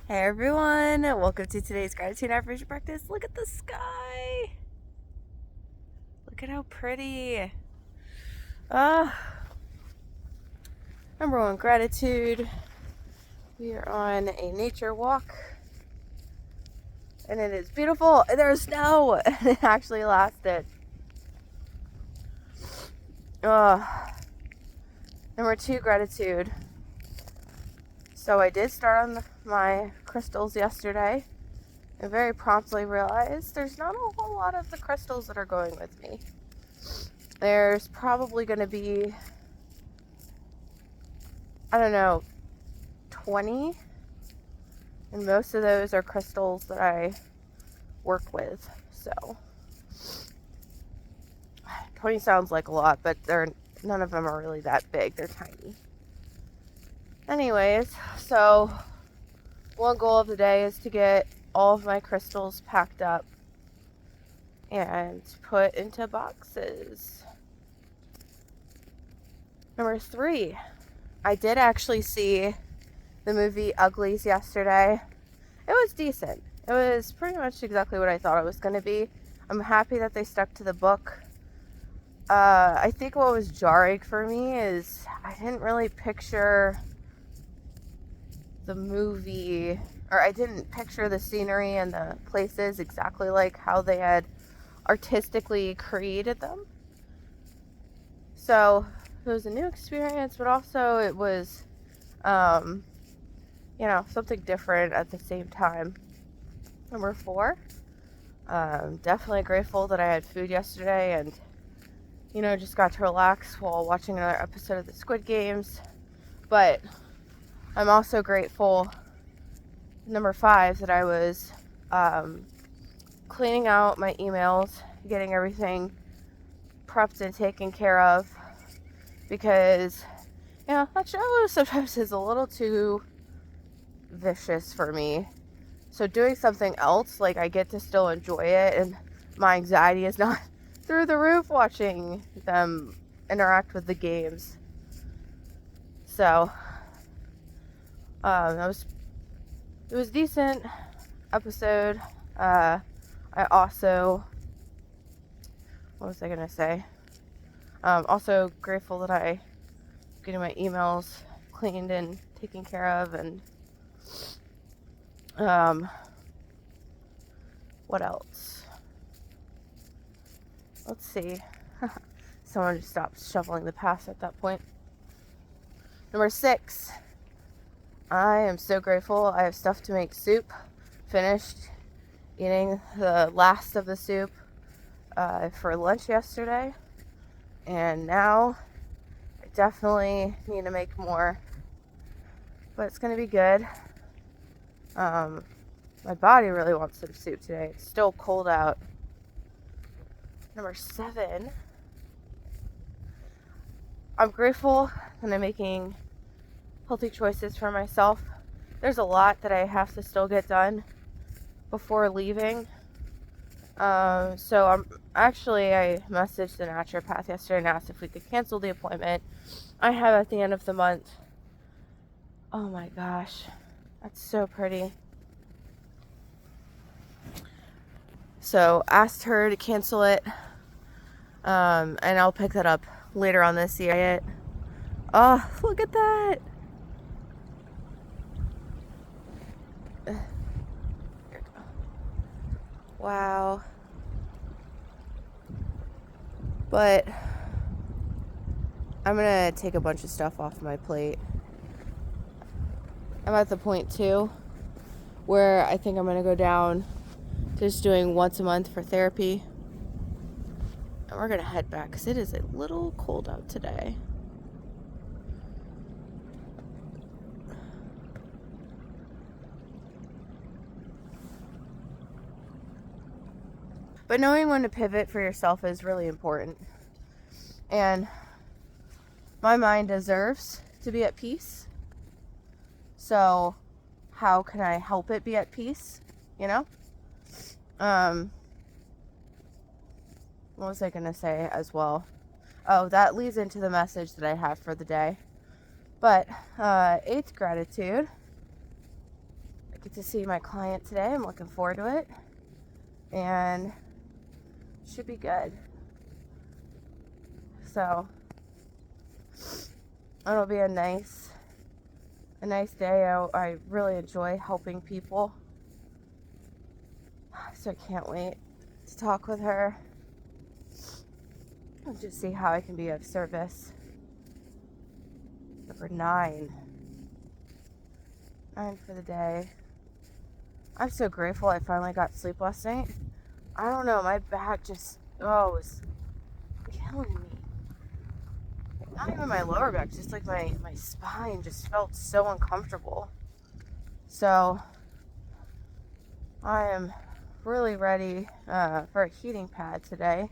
Hey everyone, welcome to today's gratitude affirmation practice. Look at the sky. Look at how pretty. Number one, gratitude. We are on a nature walk and it is beautiful. There's snow. It actually lasted. Number two, gratitude. So I did start on my crystals yesterday and very promptly realized there's not a whole lot of the crystals that are going with me. There's probably going to be, 20, and most of those are crystals that I work with. So 20 sounds like a lot, but none of them are really that big. They're tiny. Anyways, so one goal of the day is to get all of my crystals packed up and put into boxes. Number 3, I did actually see the movie Uglies yesterday. It was decent. It was pretty much exactly what I thought it was going to be. I'm happy that they stuck to the book. I think what was jarring for me is I didn't really picture the movie, or I didn't picture the scenery and the places exactly like how they had artistically created them. So it was a new experience, but also it was, something different at the same time. Number 4, definitely grateful that I had food yesterday and just got to relax while watching another episode of the Squid Games. But I'm also grateful, number 5, that I was cleaning out my emails, getting everything prepped and taken care of, because that show sometimes is a little too vicious for me. So doing something else, like I get to still enjoy it, and my anxiety is not through the roof watching them interact with the games. So it was a decent episode. I also, what was I gonna say? Also grateful that I getting my emails cleaned and taken care of, and what else? Let's see. Someone just stopped shoveling the past at that point. Number 6, I am so grateful I have stuff to make soup. Finished eating the last of the soup for lunch yesterday, and now I definitely need to make more, but it's gonna be good. My body really wants some soup today. It's still cold out. Number 7, I'm grateful that I'm making healthy choices for myself. There's a lot that I have to still get done before leaving. So I messaged the naturopath yesterday and asked if we could cancel the appointment I have at the end of the month. Oh my gosh, that's so pretty. So asked her to cancel it, and I'll pick that up later on this year. Oh, look at that. Wow. But I'm gonna take a bunch of stuff off my plate. I'm at the point too where I think I'm gonna go down to just doing once a month for therapy. And we're gonna head back because it is a little cold out today. But knowing when to pivot for yourself is really important. And my mind deserves to be at peace. So how can I help it be at peace? What was I going to say as well? Oh, that leads into the message that I have for the day. But 8th gratitude. get to see my client today. I'm looking forward to it. And should be good. So it'll be a nice day. I really enjoy helping people. So I can't wait to talk with her and just see how I can be of service. Number 9 for the day. I'm so grateful I finally got sleep last night. I don't know, my back just, was killing me. Not even my lower back, just like my spine just felt so uncomfortable. So I am really ready for a heating pad today.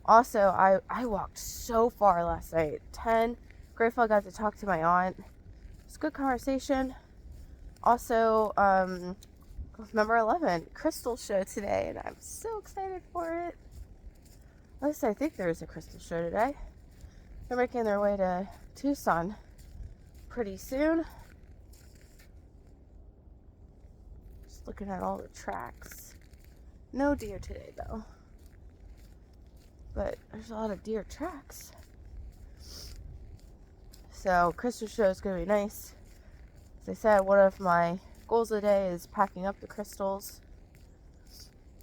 Also, I walked so far last night. 10. Grateful I got to talk to my aunt. It was a good conversation. Also, number 11, Crystal show today, and I'm so excited for it. At least I think there's a Crystal show today. They're making their way to Tucson pretty soon. Just looking at all the tracks. No deer today, though. But there's a lot of deer tracks. So, Crystal show is going to be nice. As I said, one of my goals of the day is packing up the crystals.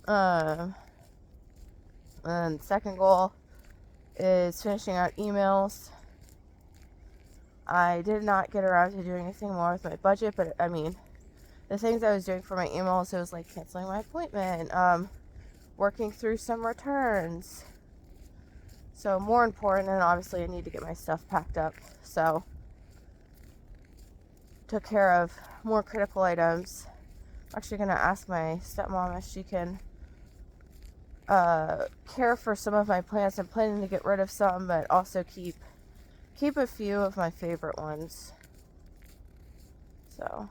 And second goal is finishing out emails. I did not get around to doing anything more with my budget, but I mean, the things I was doing for my emails, it was like canceling my appointment, working through some returns. So more important, and obviously I need to get my stuff packed up. So took care of more critical items. I'm actually going to ask my stepmom if she can care for some of my plants. I'm planning to get rid of some, but also keep a few of my favorite ones. So,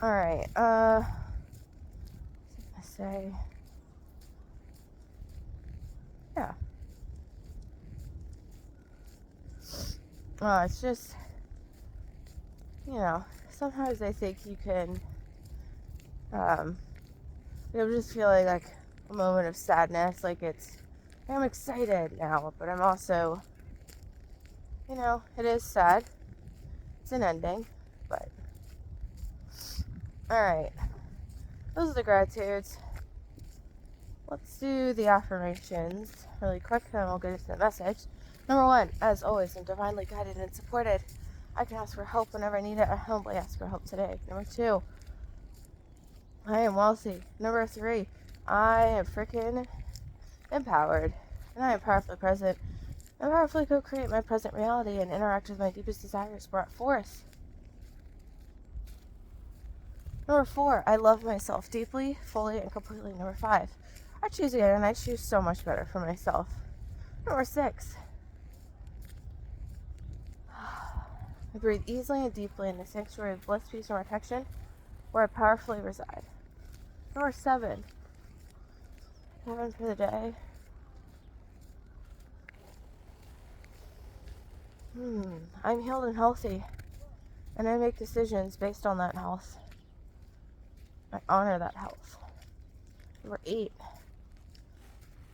all right. I say, yeah. It's just, sometimes I think you can, just feeling like a moment of sadness, like I'm excited now, but I'm also, it is sad. It's an ending, but, alright, those are the gratitudes. Let's do the affirmations really quick, then we'll get into the message. Number 1, as always, I'm divinely guided and supported. I can ask for help whenever I need it. I humbly ask for help today. Number 2, I am wealthy. Number 3, I am freaking empowered. And I am powerfully present. I powerfully co-create my present reality and interact with my deepest desires brought forth. Number 4, I love myself deeply, fully, and completely. Number 5, I choose again, and I choose so much better for myself. Number 6, I breathe easily and deeply in the sanctuary of bliss, peace, and protection where I powerfully reside. Number 7 for the day. I'm healed and healthy, and I make decisions based on that health. I honor that health. Number 8,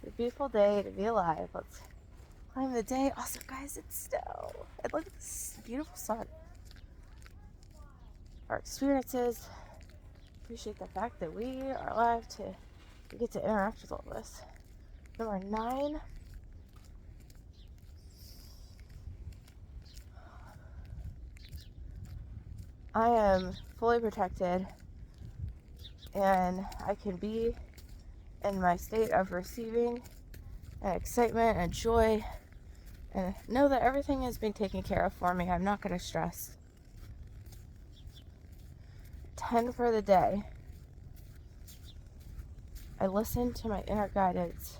it's a beautiful day to be alive. Let's climb the day. Also, guys, it's snow. And look at this beautiful sun. Our experiences. Appreciate the fact that we are alive to get to interact with all this. Number 9, I am fully protected, and I can be in my state of receiving and excitement and joy, and know that everything is being taken care of for me. I'm not going to stress. 10 for the day. I listen to my inner guidance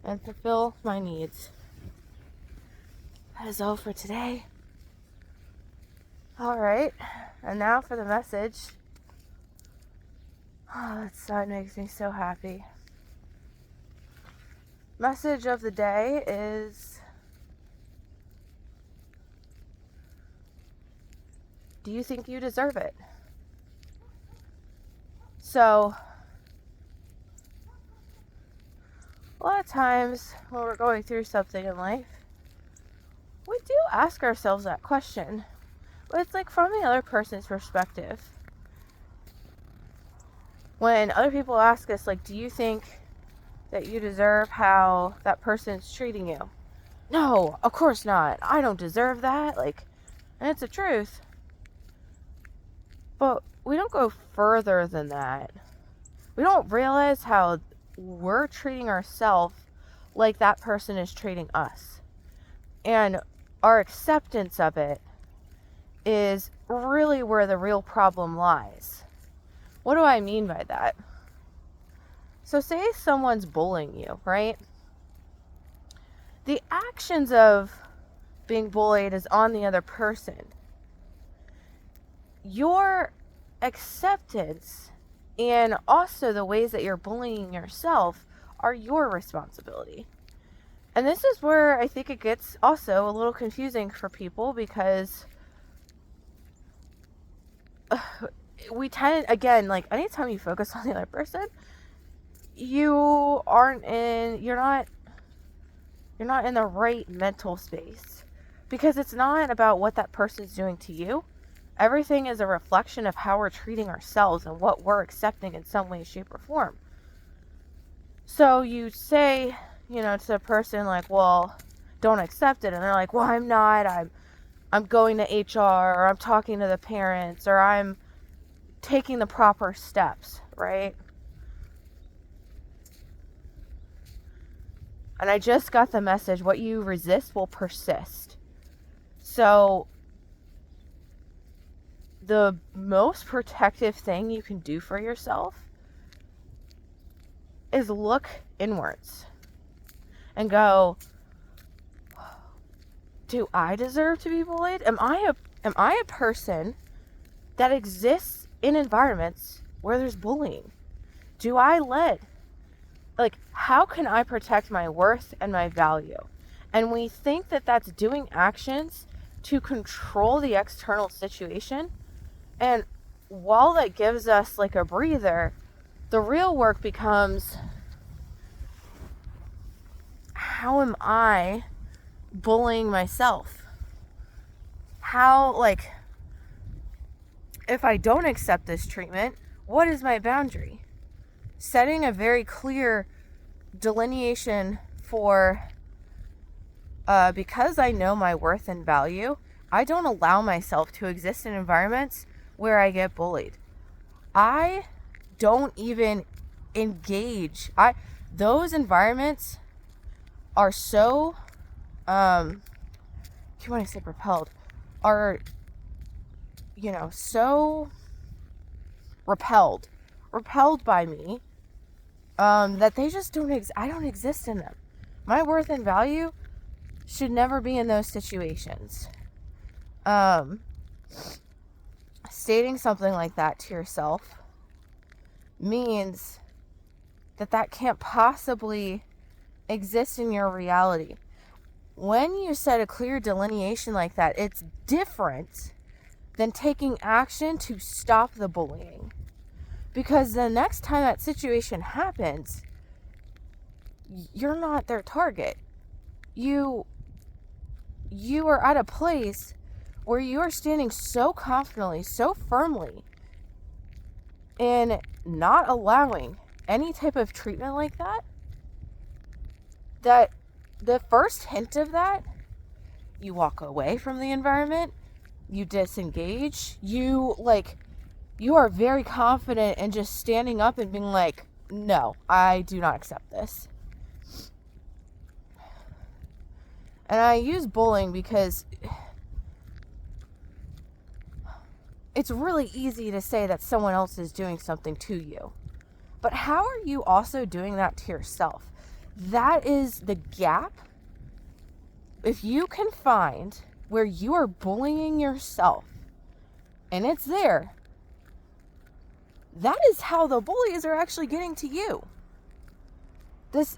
and fulfill my needs. That is all for today. Alright, and now for the message. Oh, that sun makes me so happy. Message of the day is do you think you deserve it? So, a lot of times when we're going through something in life, we do ask ourselves that question. But it's like from the other person's perspective. When other people ask us, like, do you think that you deserve how that person's treating you? No, of course not. I don't deserve that. Like, and it's the truth. But we don't go further than that. We don't realize how we're treating ourselves like that person is treating us. And our acceptance of it is really where the real problem lies. What do I mean by that? So say someone's bullying you, right? The actions of being bullied is on the other person. Your acceptance and also the ways that you're bullying yourself are your responsibility. And this is where I think it gets also a little confusing for people, because we tend, again, like anytime you focus on the other person, you're not in the right mental space, because it's not about what that person's doing to you. Everything is a reflection of how we're treating ourselves and what we're accepting in some way, shape, or form. So you say, to the person like, well, don't accept it. And they're like, well, I'm not. I'm going to HR, or I'm talking to the parents, or I'm taking the proper steps, right? And I just got the message, what you resist will persist. So the most protective thing you can do for yourself is look inwards and go, do I deserve to be bullied? Am I a person that exists in environments where there's bullying? Do I how can I protect my worth and my value? And we think that that's doing actions to control the external situation. And while that gives us like a breather, the real work becomes, how am I bullying myself? How, if I don't accept this treatment, what is my boundary? Setting a very clear delineation for, because I know my worth and value, I don't allow myself to exist in environments where I get bullied. I don't even engage. Those environments are so, you want to say repelled, are, so repelled by me, that they just I don't exist in them. My worth and value should never be in those situations. Stating something like that to yourself means that can't possibly exist in your reality. When you set a clear delineation like that, it's different than taking action to stop the bullying. Because the next time that situation happens, you're not their target. You are at a place where you are standing so confidently, so firmly, in not allowing any type of treatment like that, that the first hint of that, you walk away from the environment, you disengage, you are very confident in just standing up and being like, no, I do not accept this. And I use bullying because it's really easy to say that someone else is doing something to you. But how are you also doing that to yourself? That is the gap. If you can find where you are bullying yourself, and it's there, that is how the bullies are actually getting to you. It's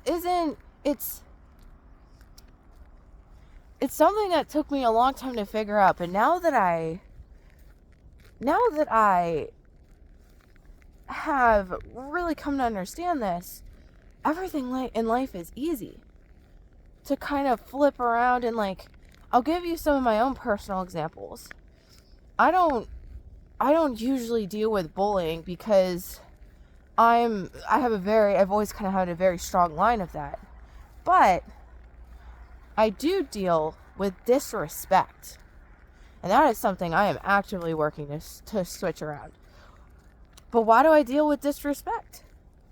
something that took me a long time to figure out, but now that I Now that I have really come to understand this, everything in life is easy to kind of flip around. And like, I'll give you some of my own personal examples. I don't usually deal with bullying because I've always kind of had a very strong line of that. But I do deal with disrespect. And that is something I am actively working to switch around. But why do I deal with disrespect?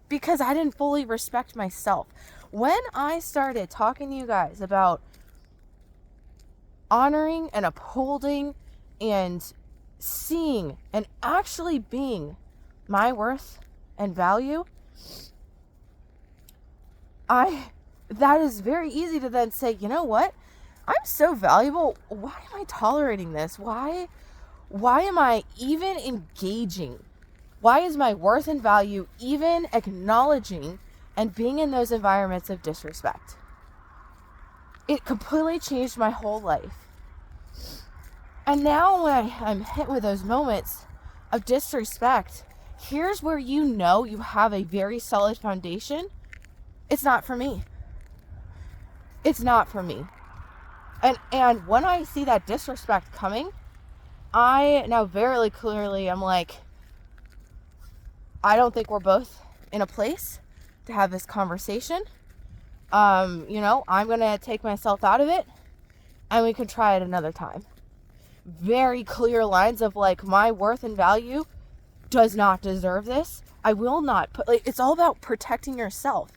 Because I didn't fully respect myself. When I started talking to you guys about honoring and upholding and seeing and actually being my worth and value, that is very easy to then say, you know what? I'm so valuable. Why am I tolerating this? Why am I even engaging? Why is my worth and value even acknowledging and being in those environments of disrespect? It completely changed my whole life. And now when I'm hit with those moments of disrespect, here's where you know you have a very solid foundation. It's not for me. It's not for me. And when I see that disrespect coming, I now very clearly I'm like, I don't think we're both in a place to have this conversation. I'm going to take myself out of it and we can try it another time. Very clear lines of like, my worth and value does not deserve this. I will not put, like, it's all about protecting yourself.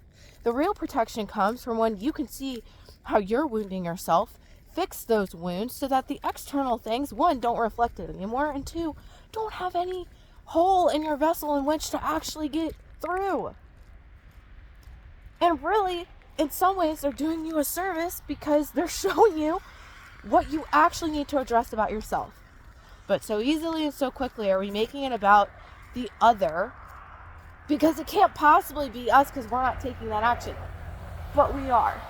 The real protection comes from when you can see how you're wounding yourself, fix those wounds so that the external things, one, don't reflect it anymore, and two, don't have any hole in your vessel in which to actually get through. And really, in some ways, they're doing you a service because they're showing you what you actually need to address about yourself. But so easily and so quickly are we making it about the other, because it can't possibly be us because we're not taking that action. But we are.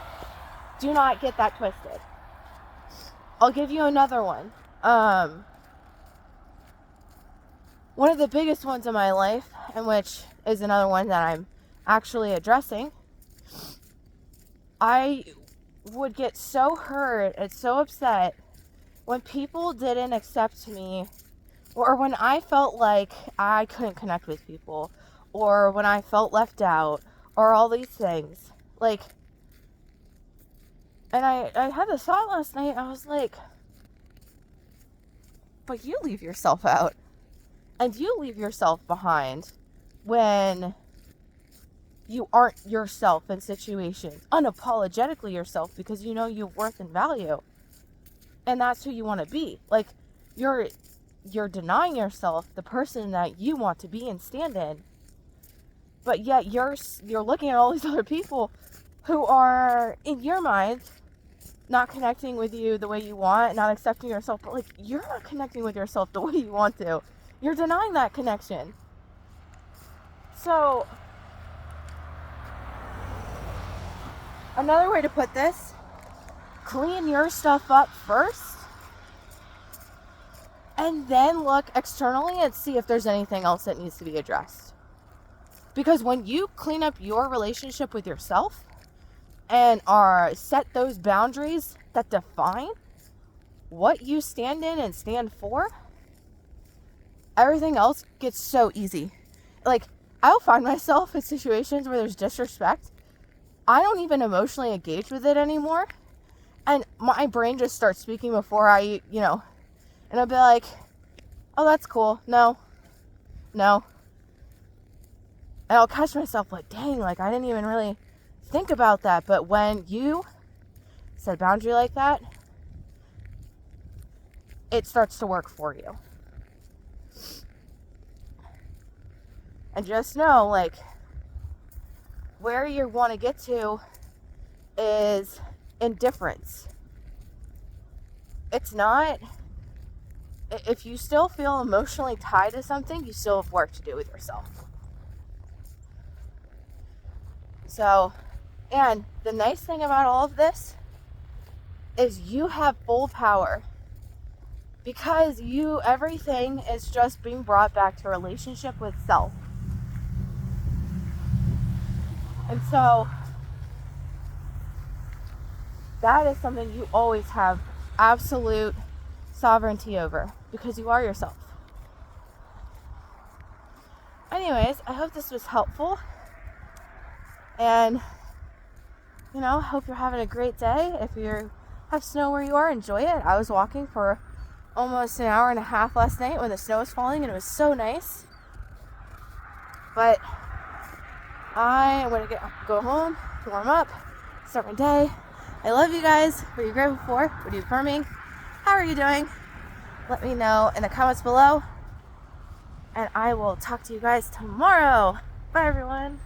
Do not get that twisted. I'll give you another one. One of the biggest ones in my life, and which is another one that I'm actually addressing, I would get so hurt and so upset when people didn't accept me, or when I felt like I couldn't connect with people, or when I felt left out, or all these things. Like, and I had this thought last night. I was like, but you leave yourself out. And you leave yourself behind when you aren't yourself in situations. Unapologetically yourself, because you know your worth and value. And that's who you want to be. Like, you're denying yourself the person that you want to be and stand in. But yet you're looking at all these other people who are, in your mind, not connecting with you the way you want, not accepting yourself. But like, you're not connecting with yourself the way you want to. You're denying that connection. So, another way to put this, clean your stuff up first, and then look externally and see if there's anything else that needs to be addressed. Because when you clean up your relationship with yourself and set those boundaries that define what you stand in and stand for, everything else gets so easy. Like, I'll find myself in situations where there's disrespect. I don't even emotionally engage with it anymore. And my brain just starts speaking before I, and I'll be like, oh, that's cool. No. And I'll catch myself like, dang, like, I didn't even really think about that. But when you set a boundary like that, it starts to work for you. And just know, like, where you want to get to is indifference. It's not, if you still feel emotionally tied to something, you still have work to do with yourself. So, and the nice thing about all of this is you have full power because everything is just being brought back to a relationship with self. And so that is something you always have absolute sovereignty over, because you are yourself. Anyways, I hope this was helpful. And, hope you're having a great day. If you have snow where you are, enjoy it. I was walking for almost an hour and a half last night when the snow was falling, and it was so nice. But I am going to go home, warm up, start my day. I love you guys. What are you grateful for? What are you affirming? How are you doing? Let me know in the comments below. And I will talk to you guys tomorrow. Bye, everyone.